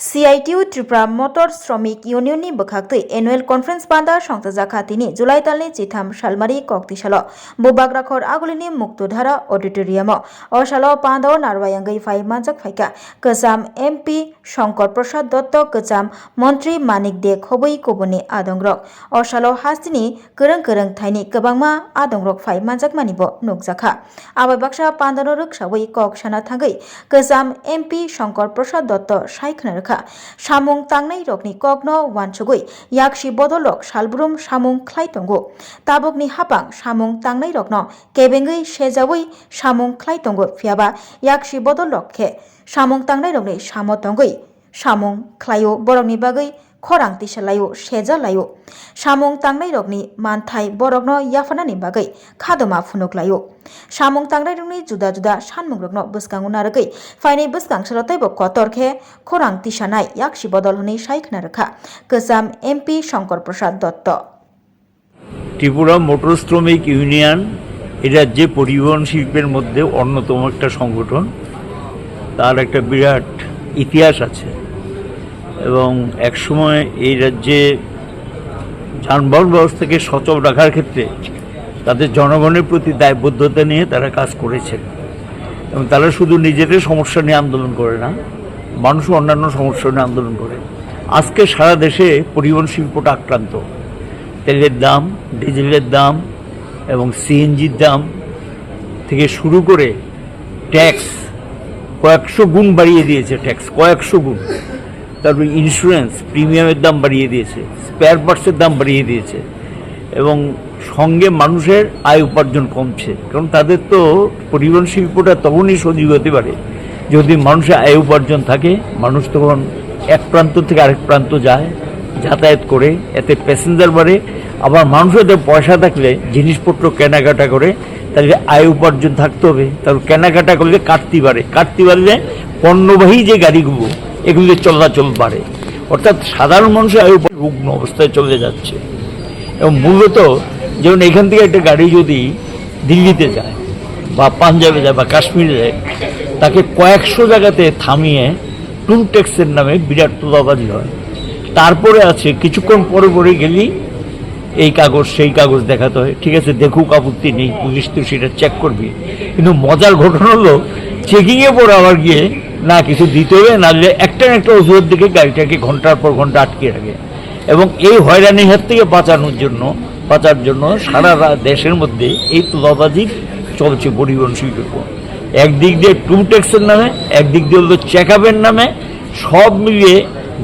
CITU Tripura Motor Shromik Union ni bwkhakti annual conference banda songtjaka tini July talni chitham salmari koktisalo bubagrakhor agulini muktodhara auditorium o salo pando narwayangei phai manjak phaika kwcham MP Shankar Prasad Dotto kwcham Montri Manik De khobui kubuni adongrok o salo hastini kwrang thaini kwbangma adongrok phai manjak manibo nukjakha abai baksa pandano rwksawui kok sana thangei kwcham MP Shankar Prasad Dotto saikhnarkha samung tangnai rokni kokno wansugui yakshi bodolok salbrum samung khlai tongo tabokni hapang samung tangnai rokno kebengei sejawui samung khlai tongo phiaba yakshi bodolok khe samung tangnai rokni samo tongoi samung khlaio borokni bagai khorang tisalayo sejalayo samung tangnai rokni manthai borokno yafanani bagai khadoma phunuklayo samung tangnai rokni juda sanmung rokno bwskango naragei faini bwskang salotaibo kotorkhe khorang tisanai yakshi bodol honi saikna rakha kwcham MP Shankar Prasad Dotto Tripura motor শ্রমিক union এই রাজ্যে পরিবহন শিল্পের মধ্যে অন্যতম একটা সংগঠন। তার একটা বিরাট ইতিহাস আছে এবং একসময় এই রাজ্যে যানবাহন ব্যবস্থাকে সচল রাখার ক্ষেত্রে তাদের জনগণের প্রতি দায়বদ্ধতা নিয়ে তারা কাজ করেছেন এবং তারা শুধু নিজেদের সমস্যা নিয়ে আন্দোলন করে না, মানুষও অন্যান্য সমস্যা নিয়ে আন্দোলন করে। আজকে সারা দেশে পরিবহন শিল্পটা আক্রান্ত। তেলের দাম, ডিজেলের দাম এবং সিএনজির দাম থেকে শুরু করে ট্যাক্স কয়েকশো গুণ বাড়িয়ে দিয়েছে, ট্যাক্স কয়েকশো গুণ। তারপরে ইন্স্যুরেন্স প্রিমিয়ামের দাম বাড়িয়ে দিয়েছে, স্পেয়ার পার্টসের দাম বাড়িয়ে দিয়েছে এবং সঙ্গে মানুষের আয় উপার্জন কমছে। কারণ তাদের তো পরিবহন শিল্পটা তখনই সজীব হতে পারে যদি মানুষের আয় উপার্জন থাকে। মানুষ তখন এক প্রান্ত থেকে আরেক প্রান্ত যায়, যাতায়াত করে, এতে প্যাসেঞ্জার বাড়ে। আবার মানুষের পয়সা থাকলে জিনিসপত্র কেনাকাটা করে, তাহলে আয় উপার্জন থাকতে হবে। তারপর কেনাকাটা করলে কাটতি বাড়লে পণ্যবাহী যে গাড়িগুলো এগুলির চলাচল বাড়ে। অর্থাৎ সাধারণ মানুষের আয় রুগ্ন অবস্থায় চলে যাচ্ছে। এবং মূলত যেমন এখান থেকে একটা গাড়ি যদি দিল্লিতে যায় বা পাঞ্জাবে যায় বা কাশ্মীরে যায়, তাকে কয়েকশো জায়গাতে থামিয়ে টুল ট্যাক্সের নামে বিরাট তোলাবাজি হয়। তারপরে আছে কিছুক্ষণ পরে গেলেই এই কাগজ সেই কাগজ দেখাতে হয়। ঠিক আছে, দেখুক, আপত্তি নেই, পুলিশ তো সেটা চেক করবি। কিন্তু মজার ঘটনা হলো চেকিংয়ে পরে আবার গিয়ে না কিছু দিতে হবে, নাহলে একটা অজুহাত দিকে গাড়িটাকে ঘন্টার পর ঘন্টা আটকে রাখে। এবং এই হয়রানির হাত থেকে বাঁচার জন্য সারা দেশের মধ্যে এই তোলাবাজি চলছে পরিবহন শিল্পের উপর। একদিক দিয়ে টুল ট্যাক্সের নামে, একদিক দিয়ে হলো চেক আপের নামে, সব মিলিয়ে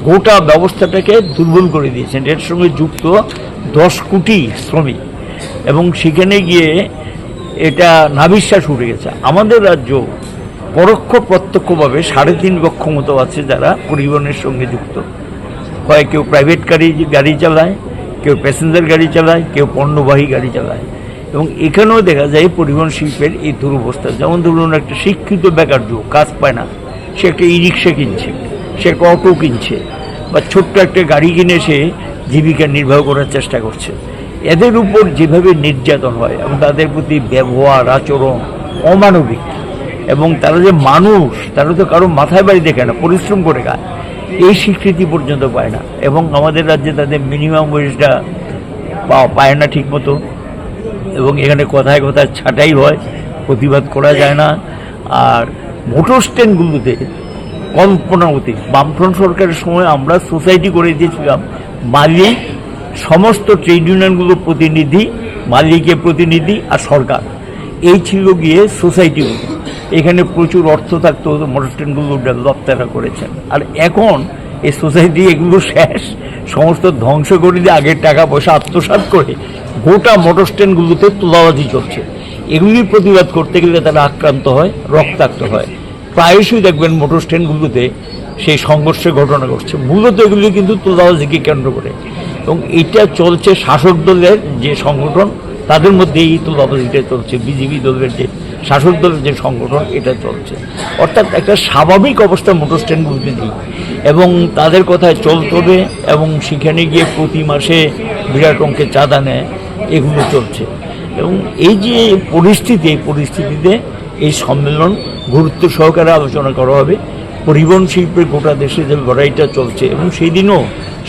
গোটা ব্যবস্থাটাকে দুর্বল করে দিয়েছেন। এর সঙ্গে যুক্ত 10 কোটি শ্রমিক এবং সেখানে গিয়ে এটা নাভিশ্বাস উঠে গেছে। আমাদের রাজ্য পরোক্ষ প্রত্যক্ষভাবে 3.5 লক্ষ মতো আছে যারা পরিবহনের সঙ্গে যুক্ত। হয় কেউ প্রাইভেট গাড়ি চালায়, কেউ প্যাসেঞ্জার গাড়ি চালায়, কেউ পণ্যবাহী গাড়ি চালায়। এবং এখানেও দেখা যায় পরিবহন শিল্পের এই দুরবস্থা। যেমন ধরুন, একটা শিক্ষিত বেকার যুবক কাজ পায় না, সে একটা ই-রিক্সা কিনছে, সে একটা অটো কিনছে বা ছোট্ট একটা গাড়ি কিনে সে জীবিকা নির্বাহ করার চেষ্টা করছে। এদের উপর যেভাবে নির্যাতন হয় এবং তাদের প্রতি ব্যবহার আচরণ অমানবিক, এবং তারা যে মানুষ, তারা তো কারো মাথায় বাড়ি দেখে না, পরিশ্রম করে খায়, এই স্বীকৃতি পর্যন্ত পায় না। এবং আমাদের রাজ্যে তাদের মিনিমাম ওয়েজটা পায় না ঠিক মতো। এবং এখানে কথায় ছাঁটাই হয়, প্রতিবাদ করা যায় না। আর মোটর স্ট্যান্ডগুলোতে কল্পনা অতীত বামফ্রন্ট সরকারের সময় আমরা সোসাইটি করে দিয়েছিলাম। মালিক, সমস্ত ট্রেড ইউনিয়নগুলোর প্রতিনিধি, মালিকের প্রতিনিধি আর সরকার, এই ছিল গিয়ে সোসাইটিগুলো। এখানে প্রচুর অর্থ থাকতো, মোটর স্ট্যান্ডগুলো ডেভেলপ তারা করেছেন। আর এখন এই সোসাইটি এগুলো শেষ, সমস্ত ধ্বংস করে দিয়ে আগের টাকা পয়সা আত্মসাৎ করে গোটা মোটর স্ট্যান্ডগুলোতে তোলাবাজি চলছে। এগুলি প্রতিবাদ করতে গেলে তারা আক্রান্ত হয়, রক্তাক্ত হয়। প্রায়শই দেখবেন মোটর স্ট্যান্ডগুলোতে সেই সংঘর্ষের ঘটনা ঘটছে। মূলত এগুলি কিন্তু তোলাবাজিকে কেন্দ্র করে। এবং এটা চলছে শাসক দলের যে সংগঠন, তাদের মধ্যে এই তোলাবাজিটা চলছে। বিজেপি দলের যে শাসক দলের যে সংগঠন, এটা চলছে। অর্থাৎ একটা স্বাভাবিক অবস্থা মোটর স্ট্যান্ডগুলোতে নেই এবং তাদের কথায় চলতে হবে। এবং সেখানে গিয়ে প্রতি মাসে বিরাট অঙ্কের চাঁদা নেয়, এগুলো চলছে। এবং এই যে পরিস্থিতিতে এই সম্মেলন গুরুত্ব সহকারে আলোচনা করা হবে। পরিবহন শিল্পের গোটা দেশে যে লড়াইটা চলছে, এবং সেই দিনও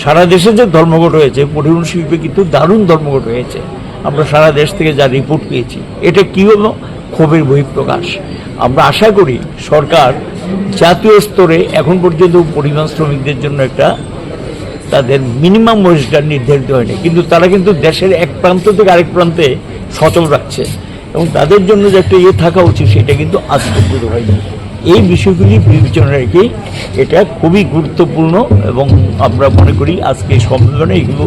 সারা দেশে যে ধর্মঘট হয়েছে, পরিবহন শিল্পে কিন্তু দারুণ ধর্মঘট হয়েছে। আমরা সারা দেশ থেকে যা রিপোর্ট পেয়েছি, এটা কী হলো? ক্ষোভের বহিঃপ্রকাশ। আমরা আশা করি সরকার জাতীয় স্তরে এখন পর্যন্ত পরিবহন শ্রমিকদের জন্য একটা তাদের মিনিমাম ওয়েজটা নির্ধারিত হয়নি, কিন্তু তারা কিন্তু দেশের এক প্রান্ত থেকে আরেক প্রান্তে সচল রাখছে, এবং তাদের জন্য যে একটা থাকা উচিত সেটা কিন্তু আজ পর্যন্ত হয়নি। এই বিষয়গুলি বিবেচনা রেখে এটা খুবই গুরুত্বপূর্ণ, এবং আমরা মনে করি আজকে এই সম্মেলনে এগুলো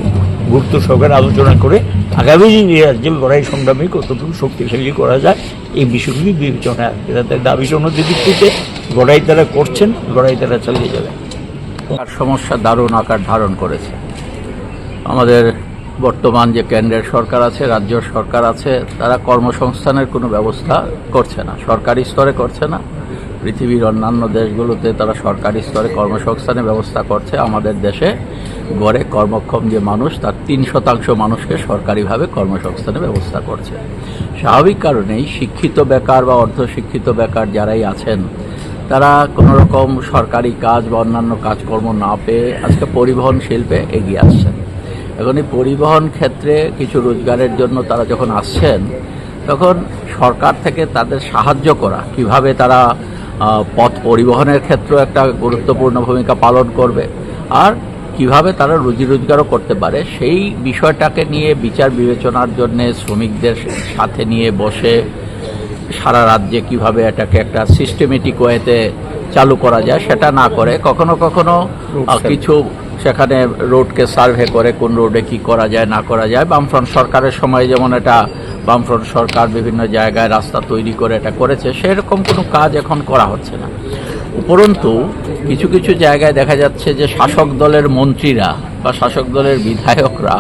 গুরুত্ব সহকারে আলোচনা করে আগামী দিনে রাজ্যের লড়াই সংগ্রামে কতটুকু শক্তিশালী করা যায় এই বিষয়গুলি বিবেচনায় আসবে। তাদের দাবি সনদের দিক থেকে লড়াই তারা করছেন, লড়াই তারা চালিয়ে যাবে। আর সমস্যা দারুণ আকার ধারণ করেছে। আমাদের বর্তমান যে কেন্দ্রের সরকার আছে, রাজ্য সরকার আছে, তারা কর্মসংস্থানের কোনো ব্যবস্থা করছে না, সরকারি স্তরে করছে না। পৃথিবীর অন্যান্য দেশগুলোতে তারা সরকারি স্তরে কর্মসংস্থানের ব্যবস্থা করছে। আমাদের দেশে গড়ে কর্মক্ষম যে মানুষ, তার 3% মানুষকে সরকারিভাবে কর্মসংস্থানের ব্যবস্থা করছে। স্বাভাবিক কারণেই শিক্ষিত বেকার বা অর্ধশিক্ষিত বেকার যারাই আছেন, তারা কোনো রকম সরকারি কাজ বা অন্যান্য কাজকর্ম না পেয়ে আজকে পরিবহন শিল্পে এগিয়ে আসছেন। এখন এই পরিবহন ক্ষেত্রে কিছু রোজগারের জন্য তারা যখন আসছেন, তখন সরকার থেকে তাদের সাহায্য করা, কিভাবে তারা পথ পরিবহনের ক্ষেত্রে একটা গুরুত্বপূর্ণ ভূমিকা পালন করবে, আর কিভাবে তারা রুজি রোজগারও করতে পারে, সেই বিষয়টাকে নিয়ে বিচার বিবেচনার জন্যে শ্রমিকদের সাথে নিয়ে বসে সারা রাজ্যে কিভাবে এটাকে একটা সিস্টেমেটিক ওয়েতে চালু করা যায় সেটা না করে কখনো কখনো কিছু সেখানে রোডকে সার্ভে করে কোন রোডে কি করা যায় না করা যায়। বামফ্রন্ট সরকারের সময় যেমন এটা বামফ্রন্ট সরকার বিভিন্ন জায়গায় রাস্তা তৈরি করে এটা করেছে, সেরকম কোনো কাজ এখন করা হচ্ছে না। উপরন্তু কিছু কিছু জায়গায় দেখা যাচ্ছে যে শাসক দলের মন্ত্রীরা বা শাসক দলের বিধায়করা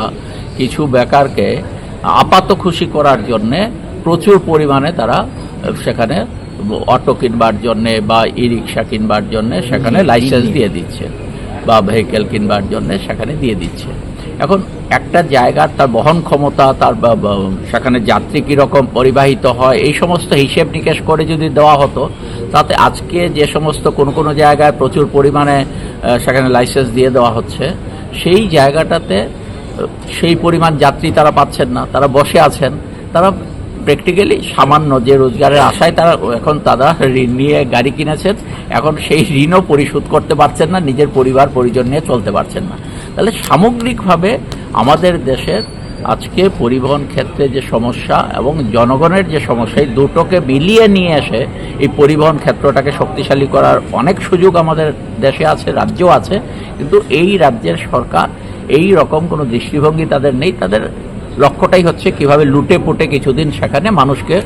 কিছু বেকারকে আপাত খুশি করার জন্যে প্রচুর পরিমাণে তারা সেখানে অটো কিনবার জন্যে বা ই রিক্সা কিনবার জন্যে সেখানে লাইসেন্স দিয়ে দিচ্ছে, বা ভেহিকেল কিনবার জন্যে সেখানে দিয়ে দিচ্ছে। এখন একটা জায়গার তার বহন ক্ষমতা, তার সেখানে যাত্রী কীরকম পরিবাহিত হয়, এই সমস্ত হিসেব নিকেশ করে যদি দেওয়া হতো, তাতে আজকে যে সমস্ত কোনো কোনো জায়গায় প্রচুর পরিমাণে সেখানে লাইসেন্স দিয়ে দেওয়া হচ্ছে, সেই জায়গাটাতে সেই পরিমাণ যাত্রী তারা পাচ্ছেন না, তারা বসে আছেন। তারা প্র্যাকটিক্যালি সামান্য যে রোজগারের আশায় তারা তারা ঋণ নিয়ে গাড়ি কিনেছেন, এখন সেই ঋণও পরিশোধ করতে পারছেন না, নিজের পরিবার পরিজন নিয়ে চলতে পারছেন না। তাহলে সামগ্রিকভাবে আমাদের দেশের আজকে পরিবহন ক্ষেত্রে যে সমস্যা এবং জনগণের যে সমস্যা, এই দুটোকে মিলিয়ে নিয়ে এসে এই পরিবহন ক্ষেত্রটাকে শক্তিশালী করার অনেক সুযোগ আমাদের দেশে আছে, রাজ্যও আছে, কিন্তু এই রাজ্যের সরকার এই রকম কোনো দৃষ্টিভঙ্গি তাদের নেই। তাদের লক্ষ্যটাই হচ্ছে কিভাবে লুটে পুটে কিছুদিন সেখানে মানুষকে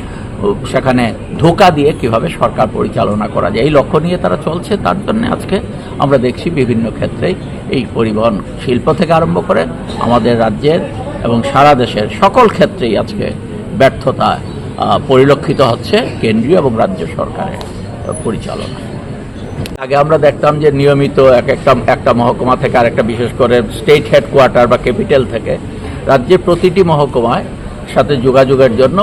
সেখানে ধোঁকা দিয়ে কিভাবে সরকার পরিচালনা করা যায়, এই লক্ষ্য নিয়ে তারা চলছে। তার জন্য আজকে আমরা দেখছি বিভিন্ন ক্ষেত্রেই এই পরিবহন শিল্প থেকে আরম্ভ করে আমাদের রাজ্যের এবং সারা দেশের সকল ক্ষেত্রেই আজকে ব্যর্থতা পরিলক্ষিত হচ্ছে কেন্দ্রীয় এবং রাজ্য সরকারের পরিচালনা। আগে আমরা দেখতাম যে নিয়মিত একটা মহকুমা থেকে আরেকটা, বিশেষ করে স্টেট হেডকোয়ার্টার বা ক্যাপিটাল থেকে রাজ্যের প্রতিটি মহকুমায় সাথে যোগাযোগের জন্য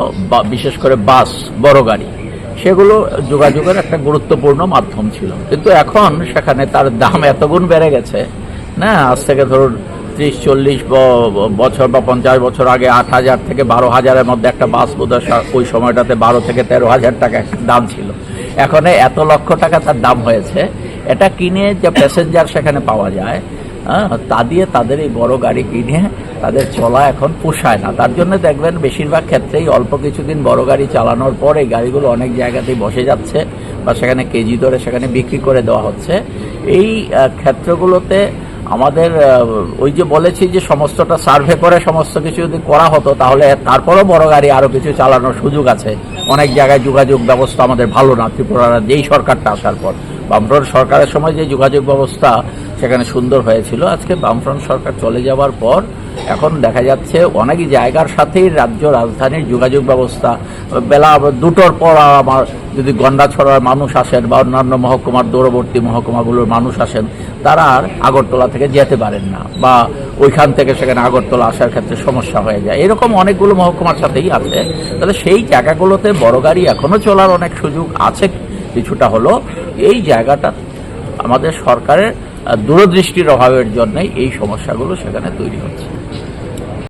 বিশেষ করে বাস, বড় গাড়ি, সেগুলো যোগাযোগের একটা গুরুত্বপূর্ণ মাধ্যম ছিল। কিন্তু এখন সেখানে তার দাম এত গুণ বেড়ে গেছে না। আজ থেকে ধরুন 30-40 বছর বা 50 বছর আগে 8,000 থেকে 12,000-এর মধ্যে একটা বাস বোধহয় ওই সময়টাতে 12 থেকে 13,000 টাকা দাম ছিল। এখন এত লক্ষ টাকা তার দাম হয়েছে। এটা কিনে যে প্যাসেঞ্জার সেখানে পাওয়া যায়, তা দিয়ে তাদের এই বড় গাড়ি কিনে তাদের চলা এখন পোষায় না। তার জন্য দেখবেন বেশিরভাগ ক্ষেত্রেই অল্প কিছুদিন বড় গাড়ি চালানোর পর এই গাড়িগুলো অনেক জায়গাতেই বসে যাচ্ছে বা সেখানে কেজি ধরে সেখানে বিক্রি করে দেওয়া হচ্ছে। এই ক্ষেত্রগুলোতে আমাদের ওই যে বলেছি যে সমস্তটা সার্ভে করে সমস্ত কিছু যদি করা হতো, তাহলে তারপরও বড় গাড়ি আরও কিছু চালানোর সুযোগ আছে। অনেক জায়গায় যোগাযোগ ব্যবস্থা আমাদের ভালো না। ত্রিপুরার যেই সরকারটা আসার পর, বামফ্রন্ট সরকারের সময় যে যোগাযোগ ব্যবস্থা সেখানে সুন্দর হয়েছিল, আজকে বামফ্রন্ট সরকার চলে যাওয়ার পর এখন দেখা যাচ্ছে অনেক জায়গার সাথেই রাজ্য রাজধানীর যোগাযোগ ব্যবস্থা বেলা 2টোর পর আমার যদি গন্ডাছড়ার মানুষ আসেন বা অন্যান্য মহকুমার দূরবর্তী মহকুমাগুলোর মানুষ আসেন, তারা আর আগরতলা থেকে যেতে পারেন না, বা ওইখান থেকে সেখানে আগরতলা আসার ক্ষেত্রে সমস্যা হয়ে যায়। এরকম অনেকগুলো মহকুমার সাথেই আছে। তাহলে সেই জায়গাগুলোতে বড় গাড়ি এখনও চলার অনেক সুযোগ আছে। কিছুটা হলো এই জায়গাটা আমাদের সরকারের দূরদৃষ্টির অভাবের জন্যই এই সমস্যাগুলো সেখানে তৈরি হচ্ছে।